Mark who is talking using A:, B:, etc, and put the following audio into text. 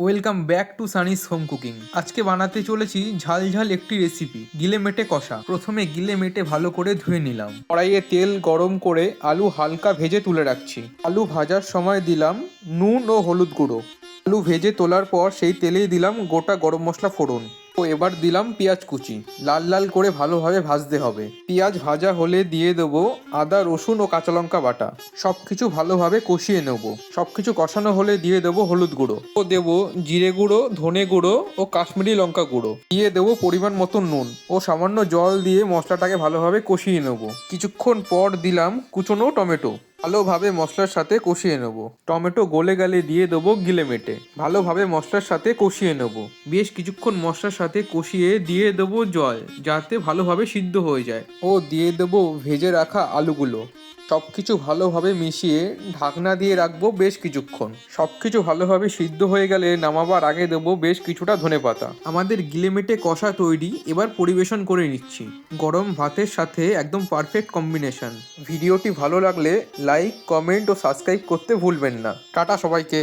A: Welcome back to Sunny's home cooking. আজকে বানাতে চলেছি ঝাল ঝাল একটি রেসিপি, গিলে মেটে কষা। প্রথমে গিলে মেটে ভালো করে ধুয়ে নিলাম। কড়াইয়ে তেল গরম করে আলু হালকা ভেজে তুলে রাখছি। আলু ভাজার সময় দিলাম নুন ও হলুদ গুঁড়ো। আলু ভেজে তোলার পর সেই তেলেই দিলাম গোটা গরম মশলা ফোড়ন ও এবার দিলাম পেঁয়াজ কুচি। লাল লাল করে ভালোভাবে ভাজতে হবে। পেঁয়াজ ভাজা হলে দিয়ে দেবো আদা রসুন ও কাঁচা লঙ্কা বাটা। সবকিছু ভালোভাবে কষিয়ে নেব। সবকিছু কষানো হলে দিয়ে দেবো হলুদ গুঁড়ো ও দেবো জিরে গুঁড়ো, ধনে গুঁড়ো ও কাশ্মীরি লঙ্কা গুঁড়ো। দিয়ে দেবো পরিমাণ মতো নুন ও সামান্য জল দিয়ে মশলাটাকে ভালোভাবে কষিয়ে নেব। কিছুক্ষণ পর দিলাম কুচনো টমেটো। ভালোভাবে মশলার সাথে কষিয়ে নেব। টমেটো গলে গেলে দিয়ে দেবো গিলে মেটে। ভালোভাবে মশলার সাথে কষিয়ে নেব। বেশ কিছুক্ষণ মশলার সাথে কষিয়ে দিয়ে দেবো জল, যাতে ভালোভাবে সিদ্ধ হয়ে যায়। ও দিয়ে দেবো ভেজে রাখা আলুগুলো। সব কিছু ভালোভাবে মিশিয়ে ঢাকনা দিয়ে রাখবো বেশ কিছুক্ষণ। সব কিছু ভালোভাবে সিদ্ধ হয়ে গেলে নামাবার আগে দেবো বেশ কিছুটা ধনেপাতা। আমাদের গিলেমেটে কষা তৈরি। এবার পরিবেশন করে নিচ্ছি। গরম ভাতের সাথে একদম পারফেক্ট কম্বিনেশন। ভিডিওটি ভালো লাগলে লাইক, কমেন্ট ও সাবস্ক্রাইব করতে ভুলবেন না। টাটা সবাইকে।